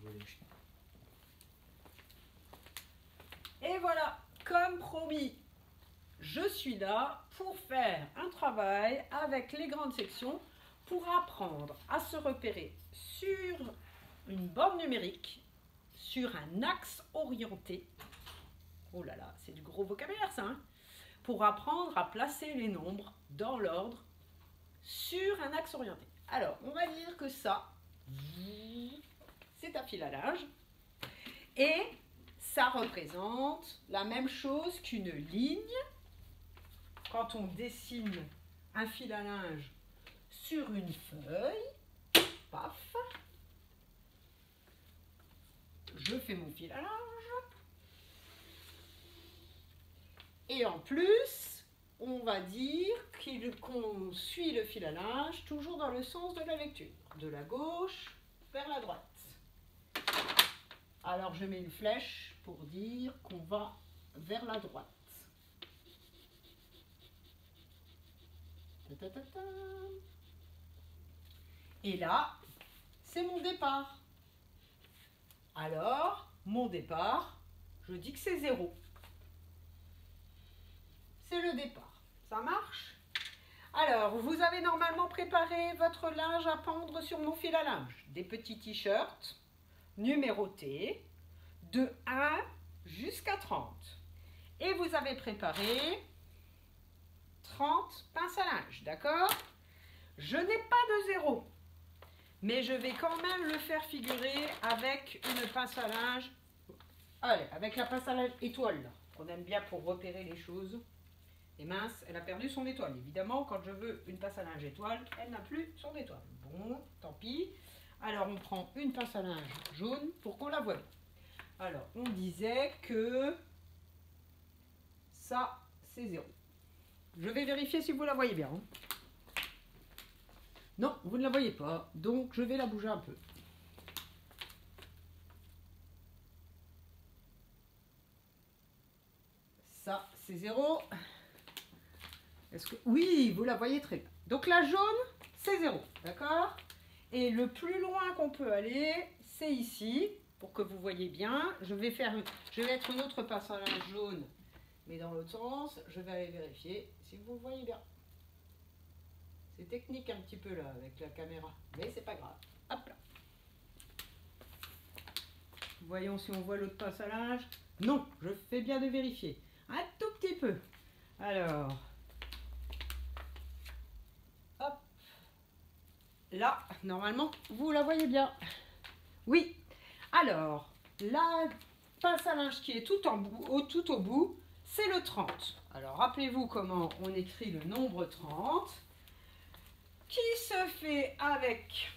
rigoler, je... Et voilà, comme promis, je suis là pour faire un travail avec les grandes sections pour apprendre à se repérer sur une borne numérique, sur un axe orienté. Oh là là, c'est du gros vocabulaire ça, hein, pour apprendre à placer les nombres dans l'ordre sur un axe orienté. Alors, on va dire que ça, c'est un fil à linge et ça représente la même chose qu'une ligne. Quand on dessine un fil à linge sur une feuille, paf, je fais mon fil à linge. Et en plus, on va dire qu'on suit le fil à linge toujours dans le sens de la lecture, de la gauche vers la droite. Alors je mets une flèche pour dire qu'on va vers la droite. Et là, c'est mon départ. Alors, mon départ, je dis que c'est 0. C'est le départ. Ça marche? Alors, vous avez normalement préparé votre linge à pendre sur mon fil à linge. Des petits t-shirts numérotés de 1 jusqu'à 30. Et vous avez préparé 30 pinces à linge, d'accord? Je n'ai pas de 0, mais je vais quand même le faire figurer avec une pince à linge. Allez, avec la pince à linge étoile, qu'on aime bien pour repérer les choses. Et mince, elle a perdu son étoile. Évidemment, quand je veux une pince à linge étoile, elle n'a plus son étoile. Bon, tant pis. Alors, on prend une pince à linge jaune pour qu'on la voie. Alors, on disait que ça, c'est 0. Je vais vérifier si vous la voyez bien. Non, vous ne la voyez pas, donc je vais la bouger un peu. Ça, c'est 0. Est-ce que... Oui, vous la voyez très bien. Donc la jaune, c'est 0, d'accord? Et le plus loin qu'on peut aller, c'est ici, pour que vous voyez bien. Je vais mettre une autre pince à linge jaune, mais dans l'autre sens. Je vais aller vérifier si vous le voyez bien. C'est technique un petit peu là, avec la caméra, mais c'est pas grave. Hop là. Voyons si on voit l'autre pince à linge. Non, je fais bien de vérifier. Un tout petit peu. Alors... Là, normalement, vous la voyez bien. Oui. Alors, la pince à linge qui est tout au bout, c'est le 30. Alors, rappelez-vous comment on écrit le nombre 30, qui se fait avec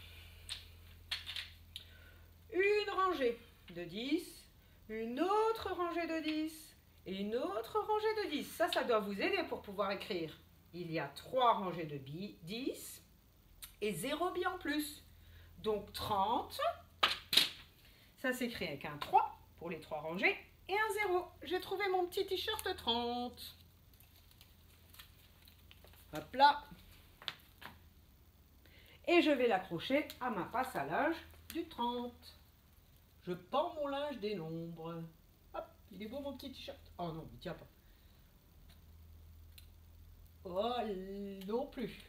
une rangée de 10, une autre rangée de 10 et une autre rangée de 10. Ça doit vous aider pour pouvoir écrire. Il y a 3 rangées de 10. Et 0 billes en plus. Donc 30, ça s'écrit avec un 3 pour les 3 rangées et un 0. J'ai trouvé mon petit t-shirt 30. Hop là. Et je vais l'accrocher à ma pince à linge du 30. Je pends mon linge des nombres. Hop, il est beau mon petit t-shirt. Oh non, il tient pas. Oh non plus.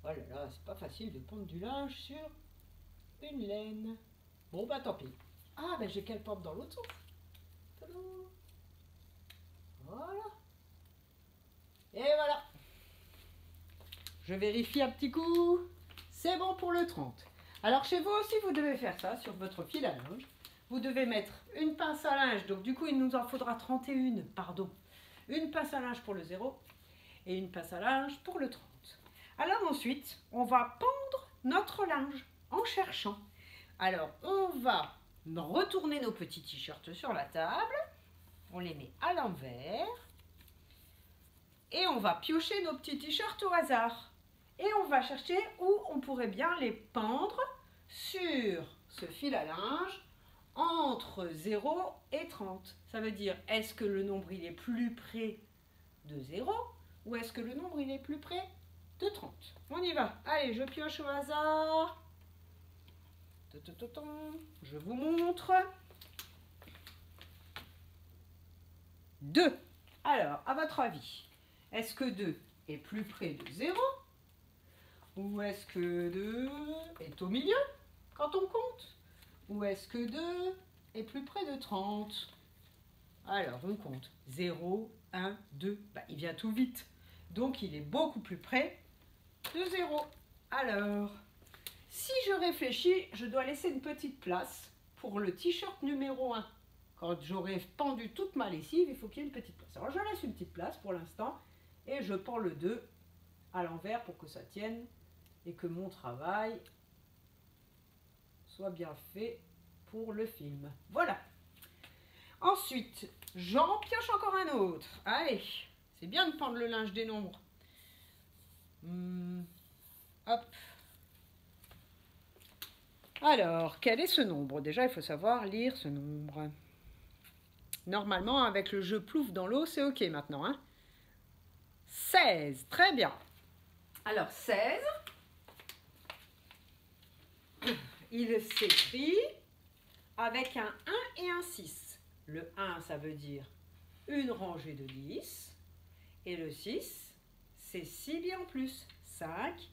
Oh là là, c'est pas facile de pendre du linge sur une laine. Bon bah tant pis. Ah ben j'ai qu'à le pendre dans l'autre sens. Tadam. Voilà. Et voilà. Je vérifie un petit coup. C'est bon pour le 30. Alors chez vous aussi vous devez faire ça sur votre fil à linge. Vous devez mettre une pince à linge. Donc du coup il nous en faudra 31, pardon. Une pince à linge pour le 0 et une pince à linge pour le 30. Alors ensuite, on va pendre notre linge en cherchant. Alors, on va retourner nos petits t-shirts sur la table. On les met à l'envers. Et on va piocher nos petits t-shirts au hasard. Et on va chercher où on pourrait bien les pendre sur ce fil à linge entre 0 et 30. Ça veut dire, est-ce que le nombre il est plus près de 0 ou est-ce que le nombre il est plus près de 30. On y va. Allez, je pioche au hasard. Je vous montre. 2. Alors, à votre avis, est-ce que 2 est plus près de 0? Ou est-ce que 2 est au milieu quand on compte? Ou est-ce que 2 est plus près de 30? Alors, on compte 0, 1, 2. Il vient tout vite. Donc, il est beaucoup plus près de 0. Alors, si je réfléchis, je dois laisser une petite place pour le t-shirt numéro 1. Quand j'aurai pendu toute ma lessive, il faut qu'il y ait une petite place. Alors, je laisse une petite place pour l'instant et je pends le 2 à l'envers pour que ça tienne et que mon travail soit bien fait pour le film. Voilà. Ensuite, j'en pioche encore un autre. Allez, c'est bien de prendre le linge des nombres. Hop. Alors, quel est ce nombre? Déjà, il faut savoir lire ce nombre. Normalement, avec le jeu plouf dans l'eau, c'est OK maintenant. Hein? 16, très bien. Alors, 16, il s'écrit avec un 1 et un 6. Le 1, ça veut dire une rangée de 10. Et le 6, c'est 6 billes en plus. 5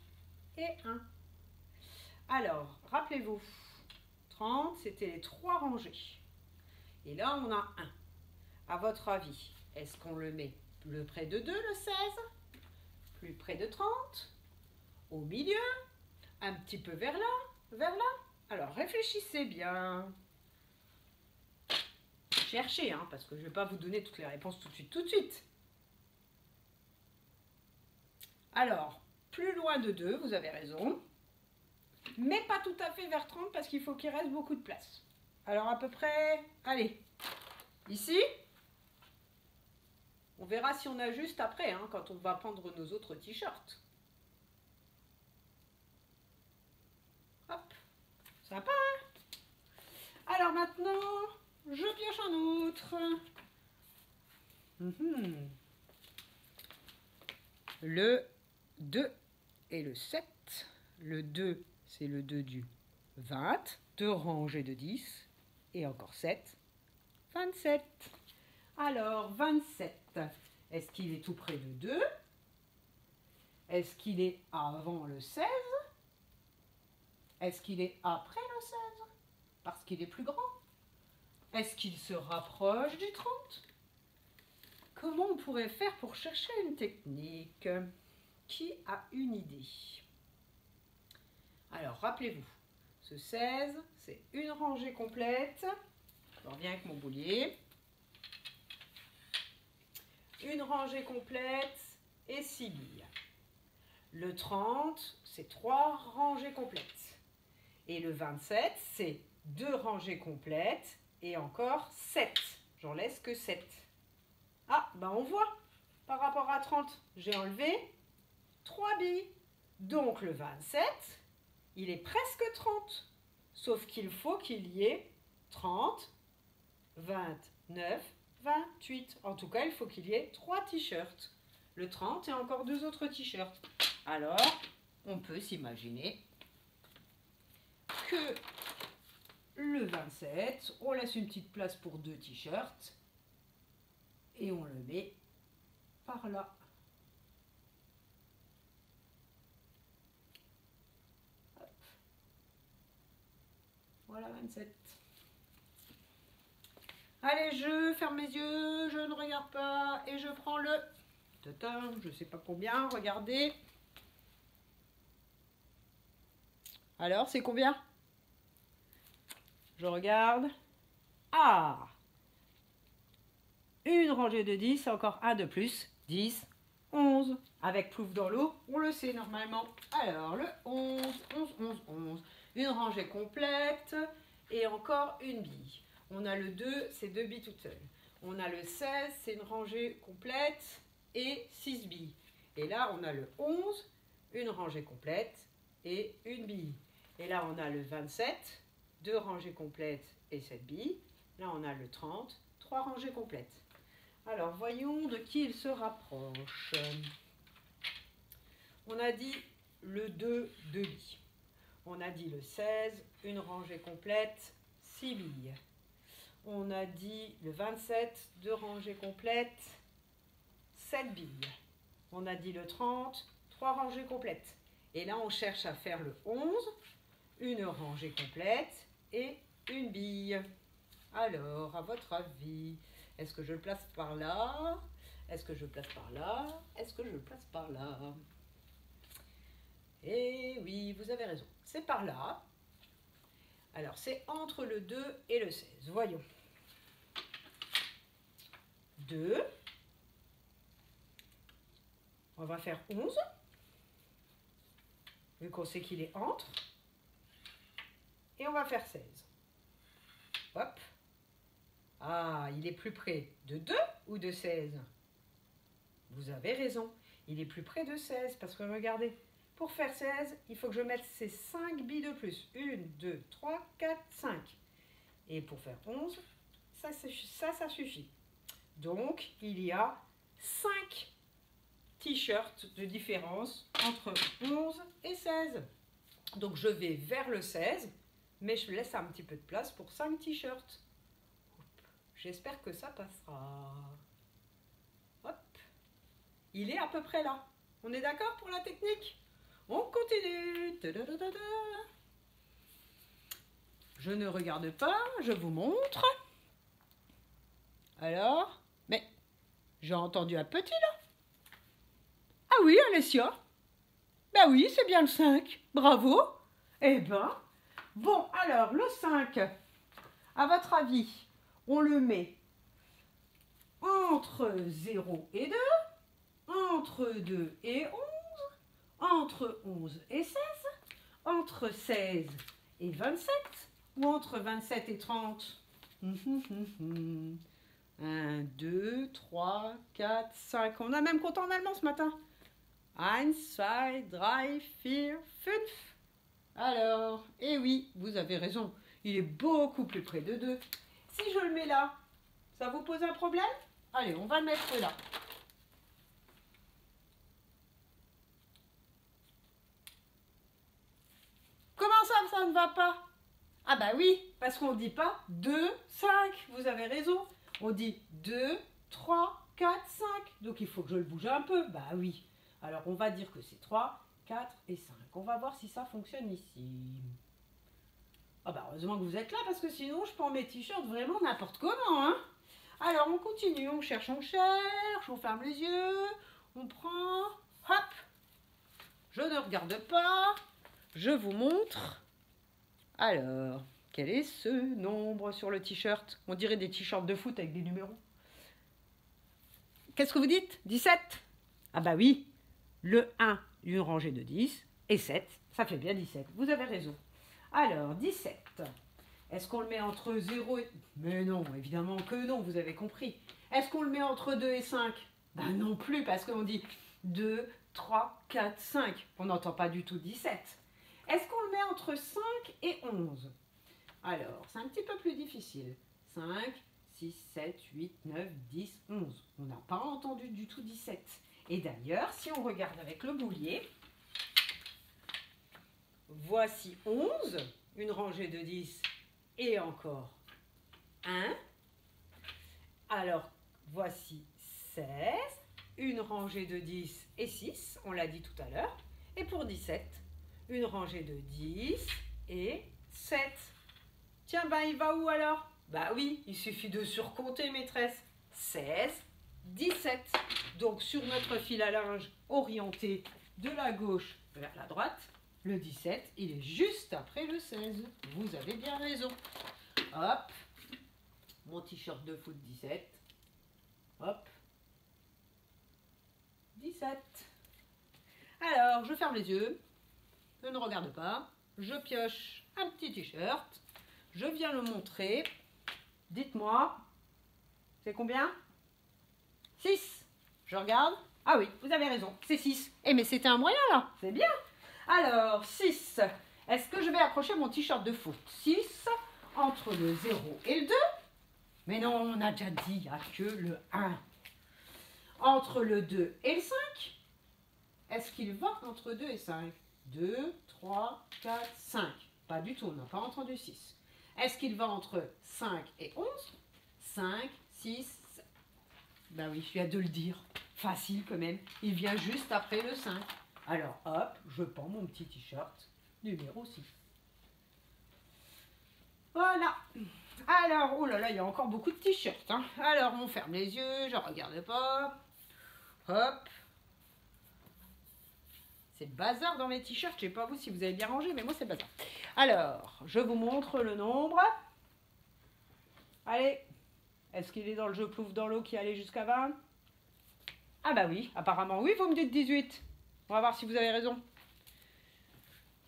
et 1. Alors, rappelez-vous, 30, c'était les 3 rangées. Et là, on a 1. À votre avis, est-ce qu'on le met plus près de 2, le 16? Plus près de 30? Au milieu? Un petit peu vers là? Vers là? Alors, réfléchissez bien. Cherchez, hein, parce que je ne vais pas vous donner toutes les réponses tout de suite. Alors, plus loin de 2, vous avez raison. Mais pas tout à fait vers 30 parce qu'il faut qu'il reste beaucoup de place. Alors, à peu près, allez, ici. On verra si on ajuste après, hein, quand on va prendre nos autres t-shirts. Hop, sympa, hein? Alors maintenant, je pioche un autre. Le 2 et le 7. Le 2, c'est le 2 du 20. 2 rangées de 10. Et encore 7. 27. Alors, 27. Est-ce qu'il est tout près de 2? Est-ce qu'il est avant le 16? Est-ce qu'il est après le 16? Parce qu'il est plus grand? Est-ce qu'il se rapproche du 30? Comment on pourrait faire pour chercher une technique? Qui a une idée? Alors, rappelez-vous, ce 16, c'est une rangée complète. Je reviens avec mon boulier. Une rangée complète et 6 billes. Le 30, c'est 3 rangées complètes. Et le 27, c'est 2 rangées complètes et encore 7. J'en laisse que 7. Ah, ben on voit, par rapport à 30, j'ai enlevé 3 billes. Donc le 27, il est presque 30. Sauf qu'il faut qu'il y ait 30, 29, 28. En tout cas, il faut qu'il y ait 3 t-shirts. Le 30 et encore 2 autres t-shirts. Alors, on peut s'imaginer que le 27, on laisse une petite place pour 2 t-shirts et on le met par là. Hop. Voilà 27. Allez, je ferme mes yeux, je ne regarde pas et je prends le... Je ne sais pas combien, regardez. Alors, c'est combien? Je regarde. Ah! Une rangée de 10, encore un de plus. 10, 11. Avec plouf dans l'eau, on le sait normalement. Alors, le 11, 11, 11, 11. Une rangée complète et encore une bille. On a le 2, c'est 2 billes toutes seules. On a le 16, c'est une rangée complète et 6 billes. Et là, on a le 11, une rangée complète et une bille. Et là, on a le 27, 2 rangées complètes et 7 billes. Là, on a le 30, 3 rangées complètes. Alors, voyons de qui il se rapproche. On a dit le 2, 2 billes. On a dit le 16, une rangée complète, 6 billes. On a dit le 27, 2 rangées complètes, 7 billes. On a dit le 30, 3 rangées complètes. Et là, on cherche à faire le 11, une rangée complète et une bille. Alors, à votre avis, est-ce que je le place par là? Est-ce que je le place par là? Est-ce que je le place par là? Eh oui, vous avez raison. C'est par là. Alors, c'est entre le 2 et le 16. Voyons. 2. On va faire 11. Vu qu'on sait qu'il est entre. Et on va faire 16. Hop. Ah, il est plus près de 2 ou de 16? Vous avez raison. Il est plus près de 16 parce que regardez, pour faire 16, il faut que je mette ces 5 billes de plus. 1, 2, 3, 4, 5. Et pour faire 11, ça suffit. Donc, il y a 5 t-shirts de différence entre 11 et 16. Donc, je vais vers le 16, mais je laisse un petit peu de place pour 5 t-shirts. J'espère que ça passera. Hop. Il est à peu près là. On est d'accord pour la technique? On continue. Je ne regarde pas, je vous montre. Alors, mais j'ai entendu un petit là. Ah oui, Alessia. Ben oui, c'est bien le 5. Bravo. Eh ben, bon, alors le 5, à votre avis, on le met entre 0 et 2, entre 2 et 11, entre 11 et 16, entre 16 et 27, ou entre 27 et 30. 1, 2, 3, 4, 5. On a même compté en allemand ce matin. 1, 2, 3, 4, 5. Alors, eh oui, vous avez raison. Il est beaucoup plus près de 2. Si je le mets là, ça vous pose un problème? Allez, on va le mettre là. Comment ça ne va pas? Ah bah oui, parce qu'on ne dit pas 2, 5. Vous avez raison. On dit 2, 3, 4, 5. Donc il faut que je le bouge un peu. Bah oui. Alors on va dire que c'est 3, 4 et 5. On va voir si ça fonctionne ici. Ah bah heureusement que vous êtes là parce que sinon je prends mes t-shirts vraiment n'importe comment. Hein. Alors on continue, on cherche, on ferme les yeux, on prend, hop. Je ne regarde pas, je vous montre. Alors, quel est ce nombre sur le t-shirt? On dirait des t-shirts de foot avec des numéros. Qu'est-ce que vous dites? 17? Ah bah oui, le 1, une rangée de 10, et 7, ça fait bien 17. Vous avez raison. Alors, 17. Est-ce qu'on le met entre 0 et... Mais non, évidemment que non, vous avez compris. Est-ce qu'on le met entre 2 et 5? Ben non plus, parce qu'on dit 2, 3, 4, 5. On n'entend pas du tout 17. Est-ce qu'on le met entre 5 et 11? Alors, c'est un petit peu plus difficile. 5, 6, 7, 8, 9, 10, 11. On n'a pas entendu du tout 17. Et d'ailleurs, si on regarde avec le boulier, voici 11, une rangée de 10 et encore 1. Alors, voici 16, une rangée de 10 et 6, on l'a dit tout à l'heure. Et pour 17, une rangée de 10 et 7. Tiens, ben il va où alors? Bah oui, il suffit de surcompter, maîtresse. 16, 17. Donc sur notre fil à linge orienté de la gauche vers la droite, le 17, il est juste après le 16. Vous avez bien raison. Hop, mon t-shirt de foot 17. Hop, 17. Alors, je ferme les yeux. Je ne regarde pas. Je pioche un petit t-shirt. Je viens le montrer. Dites-moi, c'est combien? 6. Je regarde. Ah oui, vous avez raison, c'est 6. Eh mais c'était un moyen là, c'est bien. Alors, 6. Est-ce que je vais accrocher mon t-shirt de foot? 6 entre le 0 et le 2. Mais non, on a déjà dit, il n'y a que le 1. Entre le 2 et le 5. Est-ce qu'il va entre 2 et 5? 2, 3, 4, 5. Pas du tout, on n'a pas entendu 6. Est-ce qu'il va entre 5 et 11? 5, 6, 7. Ben oui, je viens de le dire. Facile quand même. Il vient juste après le 5. Alors hop, je prends mon petit t-shirt numéro 6. Voilà. Alors, oh là là, il y a encore beaucoup de t-shirts. Hein. Alors, on ferme les yeux, je ne regarde pas. Hop. C'est le bazar dans mes t-shirts. Je ne sais pas vous si vous avez bien rangé, mais moi, c'est le bazar. Alors, je vous montre le nombre. Allez. Est-ce qu'il est dans le jeu plouf dans l'eau qui allait jusqu'à 20? Ah bah oui, apparemment. Oui, vous me dites 18. On va voir si vous avez raison.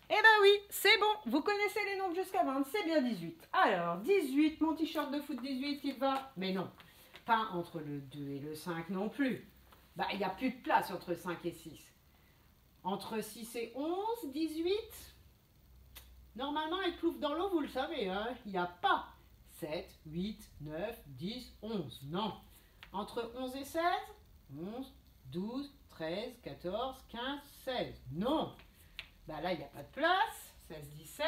Eh ben oui, c'est bon, vous connaissez les nombres jusqu'à 20, c'est bien 18. Alors, 18, mon t-shirt de foot 18, il va... Mais non, pas entre le 2 et le 5 non plus. Bah, il n'y a plus de place entre 5 et 6. Entre 6 et 11, 18. Normalement, il plouffe dans l'eau, vous le savez, hein. Il n'y a pas 7, 8, 9, 10, 11. Non. Entre 11 et 16, 11, 12, 13, 14, 15, 16. Non. Bah là, il n'y a pas de place. 16, 17.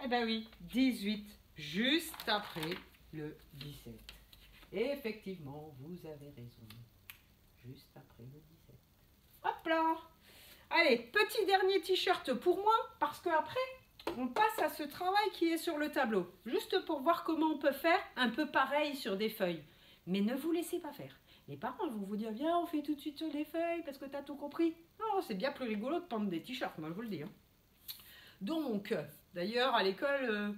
Eh ben oui, 18. Juste après le 17. Et effectivement, vous avez raison. Juste après le 17. Hop là. Allez, petit dernier t-shirt pour moi, parce qu'après, on passe à ce travail qui est sur le tableau. Juste pour voir comment on peut faire un peu pareil sur des feuilles. Mais ne vous laissez pas faire. Les parents vont vous dire, viens, on fait tout de suite sur des feuilles parce que tu as tout compris. Non, c'est bien plus rigolo de prendre des t-shirts, moi je vous le dis. Hein. Donc, d'ailleurs, à l'école,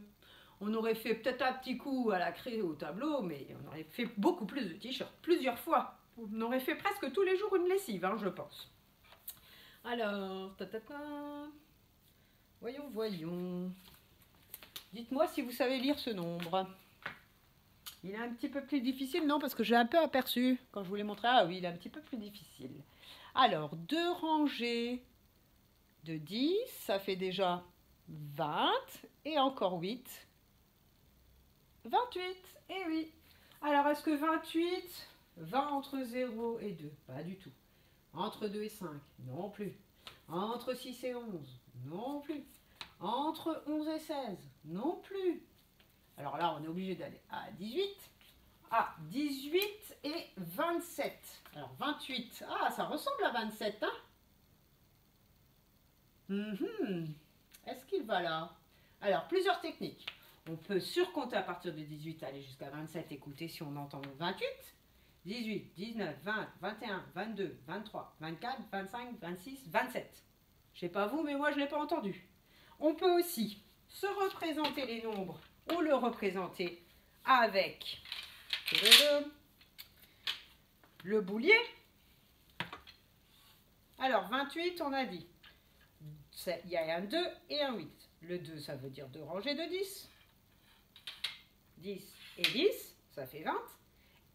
on aurait fait peut-être un petit coup à la craie au tableau, mais on aurait fait beaucoup plus de t-shirts, plusieurs fois. On aurait fait presque tous les jours une lessive, hein, je pense. Alors, voyons, voyons. Dites-moi si vous savez lire ce nombre. Il est un petit peu plus difficile, non, parce que j'ai un peu aperçu quand je vous l'ai montré. Ah oui, il est un petit peu plus difficile. Alors, 2 rangées de 10, ça fait déjà 20, et encore 8. 28, eh oui. Alors, est-ce que 28 va entre 0 et 2? Pas du tout. Entre 2 et 5? Non plus. Entre 6 et 11? Non plus. Entre 11 et 16? Non plus. Alors là, on est obligé d'aller à 18. Ah, 18 et 27. Alors, 28. Ah, ça ressemble à 27, hein? Est-ce qu'il va là? Alors, plusieurs techniques. On peut surcompter à partir de 18, aller jusqu'à 27. Écoutez si on entend 28. 18, 19, 20, 21, 22, 23, 24, 25, 26, 27. Je sais pas vous, mais moi, je ne l'ai pas entendu. On peut aussi se représenter les nombres ou le représenter avec le boulier. Alors, 28, on a dit, il y a un 2 et un 8. Le 2, ça veut dire 2 rangées de 10. 10 et 10, ça fait 20.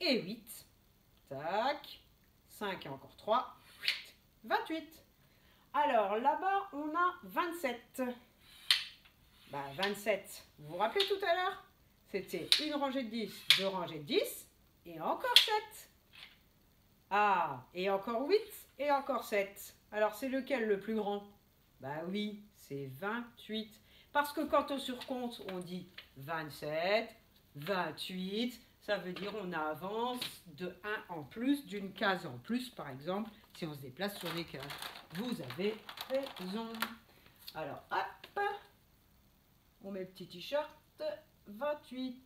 Et 8, tac, 5 et encore 3, 28. Alors, là-bas, on a 27. Bah, 27, vous vous rappelez tout à l'heure? C'était une rangée de 10, 2 rangées de 10, et encore 7. Ah, et encore 8, et encore 7. Alors, c'est lequel le plus grand? Bah oui, c'est 28. Parce que quand on surcompte, on dit 27, 28. Ça veut dire on avance de 1 en plus, d'une case en plus, par exemple, si on se déplace sur les cases. Vous avez raison. Alors, hop, on met le petit t-shirt 28.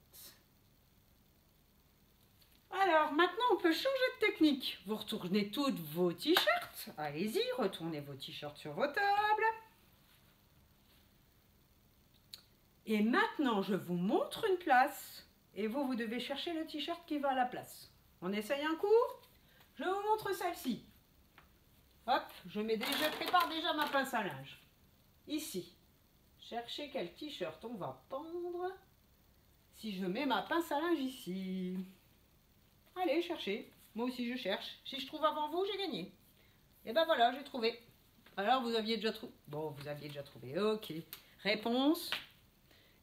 Alors, maintenant, on peut changer de technique. Vous retournez toutes vos t-shirts. Allez-y, retournez vos t-shirts sur vos tables. Et maintenant, je vous montre une place. Et vous, vous devez chercher le t-shirt qui va à la place. On essaye un coup? Je vous montre celle-ci. Hop, je prépare déjà ma pince à linge. Ici. Cherchez quel t-shirt on va pendre. Si je mets ma pince à linge ici. Allez, cherchez. Moi aussi, je cherche. Si je trouve avant vous, j'ai gagné. Et ben voilà, j'ai trouvé. Alors, vous aviez déjà trouvé? Bon, vous aviez déjà trouvé. Ok. Réponse.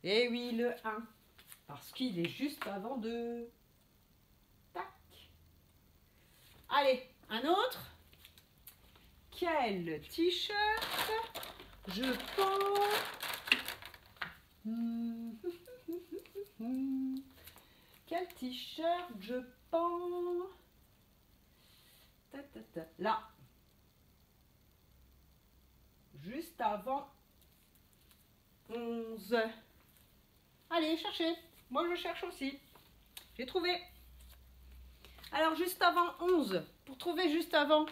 Eh oui, le 1. Parce qu'il est juste avant 2. Tac. Allez, un autre. Quel t-shirt je pense... Quel t-shirt je pense? Là. Juste avant 11. Allez, cherchez. Moi, je cherche aussi. J'ai trouvé. Alors, juste avant 11. Pour trouver juste avant,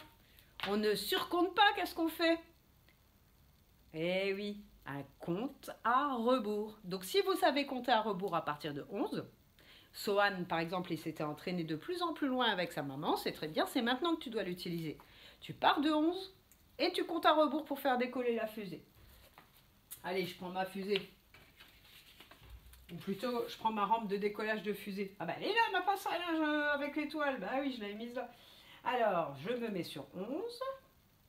on ne surcompte pas. Qu'est-ce qu'on fait? Eh oui, un compte à rebours. Donc, si vous savez compter à rebours à partir de 11, Sohan, par exemple, il s'était entraîné de plus en plus loin avec sa maman. C'est très bien. C'est maintenant que tu dois l'utiliser. Tu pars de 11 et tu comptes à rebours pour faire décoller la fusée. Allez, je prends ma fusée. Ou plutôt, je prends ma rampe de décollage de fusée. Ah bah elle est là, ma pince à linge avec l'étoile. Bah oui, je l'avais mise là. Alors, je me mets sur 11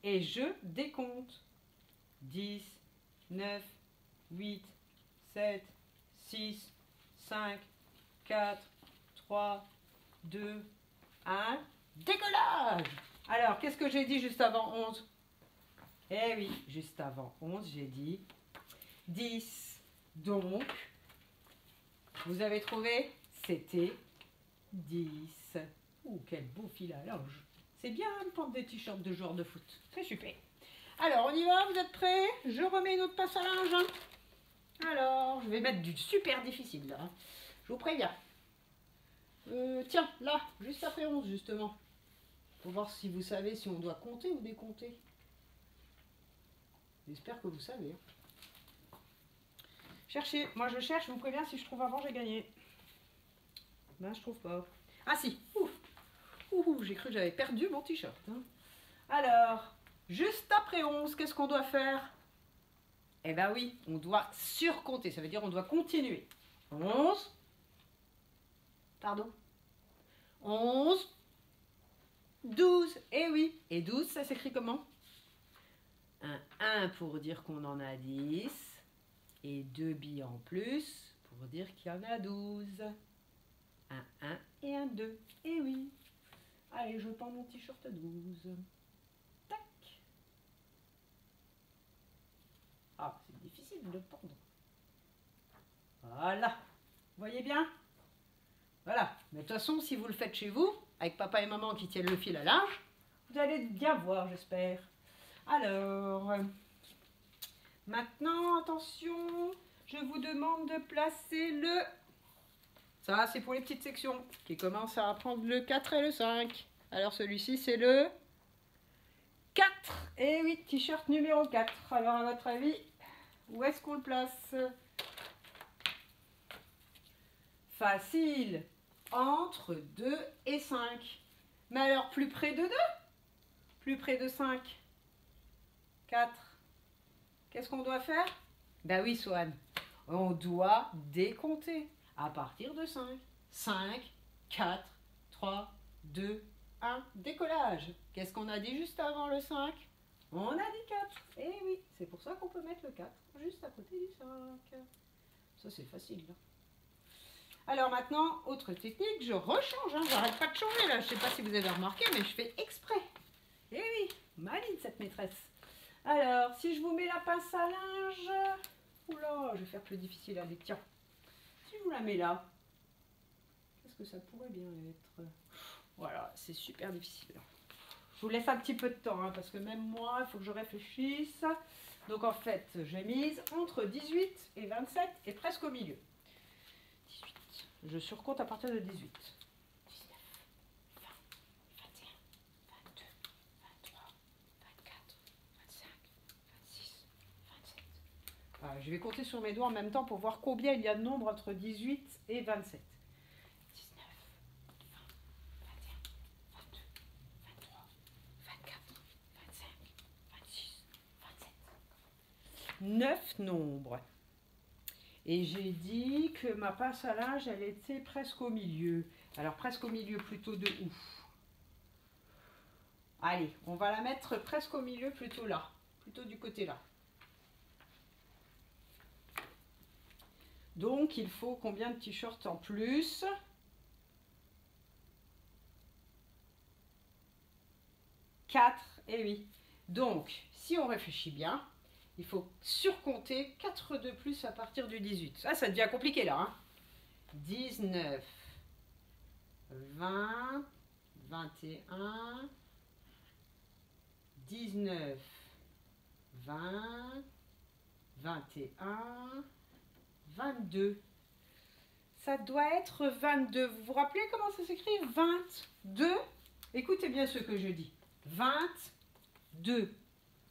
et je décompte. 10, 9, 8, 7, 6, 5, 4, 3, 2, 1. Décollage! Alors, qu'est-ce que j'ai dit juste avant 11? Eh oui, juste avant 11, j'ai dit 10. Donc, vous avez trouvé? C'était 10. Ouh, quel beau fil à linge. C'est bien de prendre des t-shirts de joueurs de foot. C'est super. Alors, on y va, vous êtes prêts? Je remets une autre passe à linge. Alors, je vais mettre du super difficile là. Je vous préviens. Tiens, là, juste après 11 justement. Pour voir si vous savez si on doit compter ou décompter. J'espère que vous savez. Cherchez, moi je cherche, je vous préviens, si je trouve avant, j'ai gagné. Ben, je trouve pas. Ah si, ouh, j'ai cru que j'avais perdu mon t-shirt. Hein. Alors, juste après 11, qu'est-ce qu'on doit faire? Eh ben oui, on doit surcompter, ça veut dire on doit continuer. 11, pardon, 11, 12, eh oui, et 12, ça s'écrit comment? Un 1 pour dire qu'on en a 10. Et 2 billes en plus pour dire qu'il y en a 12. Un 1 et un 2. Et oui. Allez, je prends mon t-shirt à 12. Tac. Ah, c'est difficile de le prendre. Voilà. Vous voyez bien? Voilà. Mais de toute façon, si vous le faites chez vous, avec papa et maman qui tiennent le fil à linge, vous allez bien voir, j'espère. Alors, maintenant, attention. Je vous demande de placer le... Ça, c'est pour les petites sections qui commencent à apprendre le 4 et le 5. Alors, celui-ci, c'est le 4. Et oui, t-shirt numéro 4. Alors, à votre avis, où est-ce qu'on le place? Facile. Entre 2 et 5. Mais alors, plus près de 2? Plus près de 5? 4. Qu'est-ce qu'on doit faire? Ben oui, Swan. On doit décompter à partir de 5. 5, 4, 3, 2, 1, décollage. Qu'est-ce qu'on a dit juste avant le 5? On a dit 4. Eh oui, c'est pour ça qu'on peut mettre le 4 juste à côté du 5. Ça, c'est facile. Là. Alors maintenant, autre technique, je rechange. Hein. J'arrête pas de changer là. Je sais pas si vous avez remarqué, mais je fais exprès. Eh oui, maligne cette maîtresse. Alors, si je vous mets la pince à linge... Oula, je vais faire plus difficile à tiens. Si je vous la mets là, qu'est-ce que ça pourrait bien être? Voilà, c'est super difficile. Je vous laisse un petit peu de temps, hein, parce que même moi, il faut que je réfléchisse. Donc en fait, j'ai mise entre 18 et 27 et presque au milieu. 18. Je surcompte à partir de 18. 19, 20, 21, 22, 23, 24, 25, 26, 27. Voilà, je vais compter sur mes doigts en même temps pour voir combien il y a de nombres entre 18 et 27. 19, 20, 21, 22, 23, 24, 25, 26, 27. 9 nombres. Et j'ai dit que ma pince à linge, elle était presque au milieu. Alors presque au milieu plutôt de où? Allez, on va la mettre presque au milieu plutôt là. Plutôt du côté là. Donc, il faut combien de t-shirts en plus? 4, et oui. Donc, si on réfléchit bien, il faut surcompter 4 de plus à partir du 18. Ça devient compliqué là. Hein. 19, 20, 21, 19, 20, 21, 22. Ça doit être 22. Vous vous rappelez comment ça s'écrit? 22. Écoutez bien ce que je dis. 22.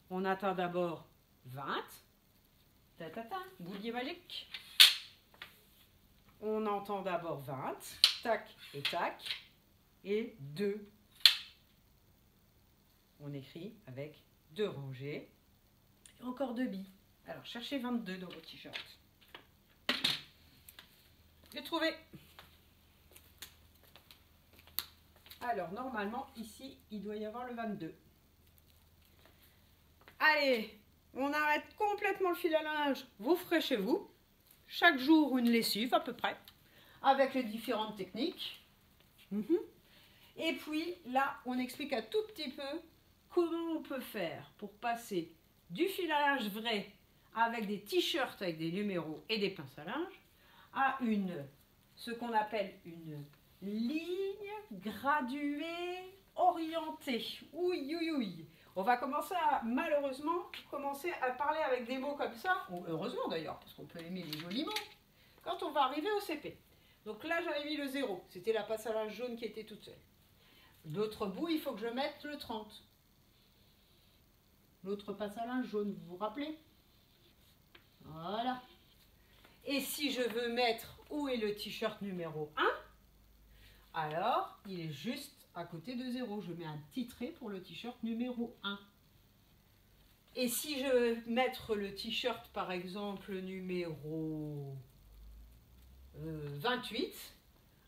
On attend d'abord 20. Ta-ta-ta, boulier magique. On entend d'abord 20. Tac et tac. Et 2. On écrit avec 2 rangées. Et encore 2 billes. Alors, cherchez 22 dans vos t-shirts. J'ai trouvé. Alors, normalement, ici, il doit y avoir le 22. Allez, on arrête complètement le fil à linge. Vous ferez chez vous. Chaque jour, une lessive à peu près. Avec les différentes techniques. Et puis, là, on explique un tout petit peu comment on peut faire pour passer du fil à linge vrai avec des t-shirts avec des numéros et des pinces à linge à ce qu'on appelle une ligne graduée orientée. Oui, oui, oui. On va malheureusement commencer à parler avec des mots comme ça, ou heureusement d'ailleurs, parce qu'on peut aimer les jolis mots, quand on va arriver au CP. Donc là, j'avais mis le 0, c'était la passe à linge jaune qui était toute seule. L'autre bout, il faut que je mette le 30. L'autre passe à linge jaune, vous vous rappelez? Voilà. Et si je veux mettre où est le t-shirt numéro 1, alors il est juste à côté de 0. Je mets un petit trait pour le t-shirt numéro 1. Et si je veux mettre le t-shirt par exemple numéro 28,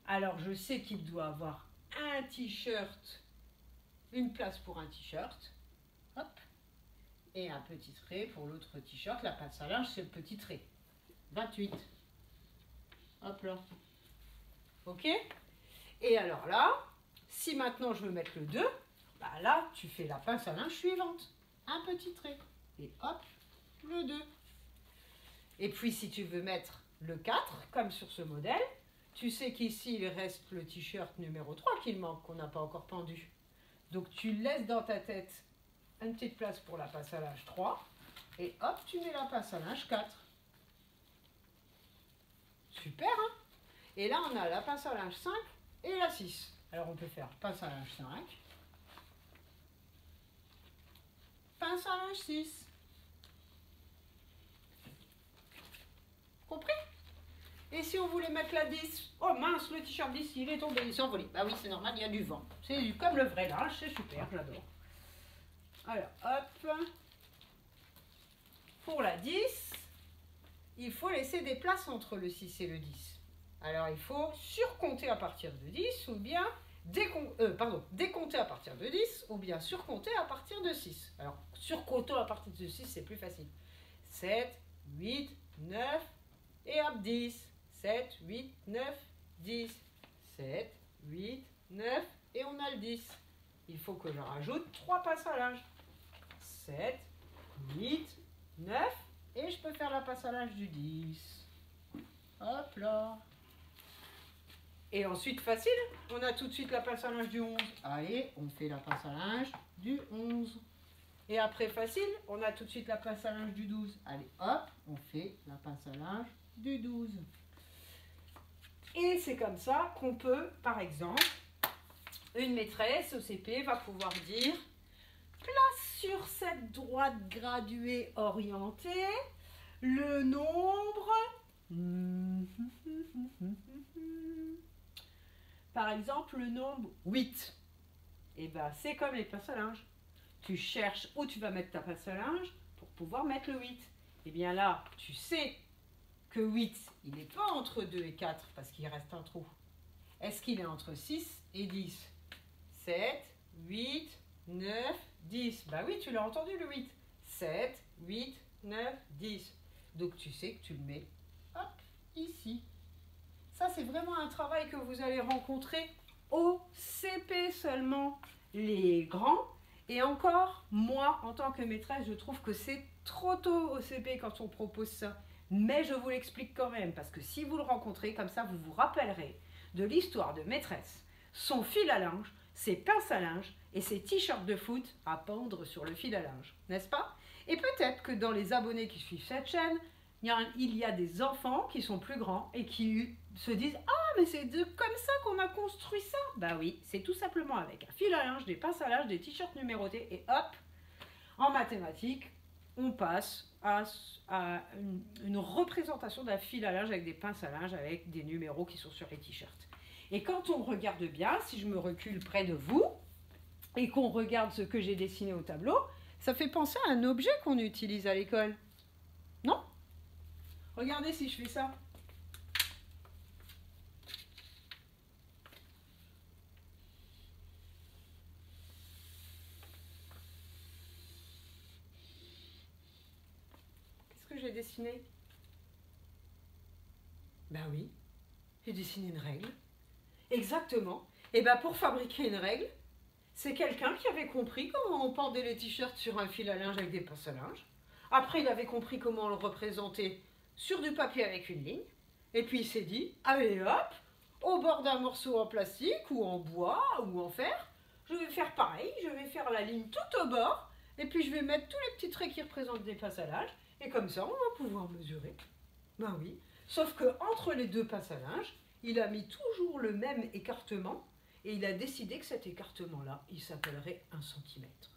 alors je sais qu'il doit avoir un t-shirt, une place pour un t-shirt, hop, et un petit trait pour l'autre t-shirt. La passe à linge, c'est le petit trait. 28. Hop là. Ok? Et alors là, si maintenant je veux mettre le 2, bah là, tu fais la pince à linge suivante. Un petit trait. Et hop, le 2. Et puis si tu veux mettre le 4, comme sur ce modèle, tu sais qu'ici, il reste le t-shirt numéro 3 qu'il manque, qu'on n'a pas encore pendu. Donc tu laisses dans ta tête une petite place pour la passe à linge 3. Et hop, tu mets la passe à linge 4. Super, hein? Et là, on a la passe à linge 5 et la 6. Alors, on peut faire passe à linge 5, passe à linge 6. Compris? Et si on voulait mettre la 10? Oh mince, le t-shirt 10, il est tombé, il s'est envolé. Bah oui, c'est normal, il y a du vent. C'est comme le vrai linge, c'est super, j'adore. Alors, hop. Pour la 10, il faut laisser des places entre le 6 et le 10. Alors, il faut surcompter à partir de 10 ou bien décompter à partir de 10 ou bien surcompter à partir de 6. Alors, surcompter à partir de 6, c'est plus facile. 7, 8, 9 et hop, 10. 7, 8, 9, 10. 7, 8, 9 et on a le 10. Il faut que je rajoute 3 passes à linge. 7, 8, 9 et je peux faire la passe à linge du 10. Hop là. Et ensuite, facile, on a tout de suite la passe à linge du 11. Allez, on fait la passe à linge du 11. Et après, facile, on a tout de suite la passe à linge du 12. Allez, hop, on fait la passe à linge du 12. Et c'est comme ça qu'on peut, par exemple, une maîtresse au CP va pouvoir dire « Place sur cette droite graduée orientée le nombre... » Par exemple, le nombre 8. Et bien, c'est comme les passes à linge. Tu cherches où tu vas mettre ta passe à linge pour pouvoir mettre le 8. Et bien là, tu sais que 8, il n'est pas entre 2 et 4 parce qu'il reste un trou. Est-ce qu'il est entre 6 et 10? 7, 8, 9, 10. Bah oui, tu l'as entendu le 8. 7, 8, 9, 10. Donc tu sais que tu le mets, hop, ici. Ça, c'est vraiment un travail que vous allez rencontrer au CP seulement, les grands. Et encore, moi, en tant que maîtresse, je trouve que c'est trop tôt au CP quand on propose ça. Mais je vous l'explique quand même, parce que si vous le rencontrez, comme ça, vous vous rappellerez de l'histoire de maîtresse, son fil à linge, ses pinces à linge et ses t-shirts de foot à pendre sur le fil à linge, n'est-ce pas? Et peut-être que dans les abonnés qui suivent cette chaîne, il y a des enfants qui sont plus grands et qui se disent « Ah, mais c'est comme ça qu'on a construit ça !» Bah oui, c'est tout simplement avec un fil à linge, des pinces à linge, des t-shirts numérotés et hop, en mathématiques, on passe à une représentation d'un fil à linge avec des pinces à linge avec des numéros qui sont sur les t-shirts. Et quand on regarde bien, si je me recule près de vous et qu'on regarde ce que j'ai dessiné au tableau, ça fait penser à un objet qu'on utilise à l'école. Non? Regardez si je fais ça. Qu'est-ce que j'ai dessiné? Ben oui, j'ai dessiné une règle. Exactement. Et bien pour fabriquer une règle, c'est quelqu'un qui avait compris comment on pendait les t-shirts sur un fil à linge avec des pinces à linge. Après, il avait compris comment on le représentait sur du papier avec une ligne. Et puis il s'est dit, allez hop, au bord d'un morceau en plastique ou en bois ou en fer, je vais faire pareil, je vais faire la ligne tout au bord. Et puis je vais mettre tous les petits traits qui représentent des pinces à linge. Et comme ça, on va pouvoir mesurer. Ben oui. Sauf que entre les deux pinces à linge, il a mis toujours le même écartement et il a décidé que cet écartement-là, il s'appellerait 1 centimètre.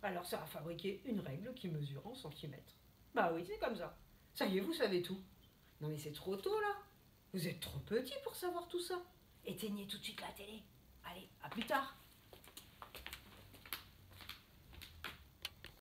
Alors ça a fabriqué une règle qui mesure en centimètres. Bah oui, c'est comme ça. Ça y est, vous savez tout. Non mais c'est trop tôt là. Vous êtes trop petit pour savoir tout ça. Éteignez tout de suite la télé. Allez, à plus tard.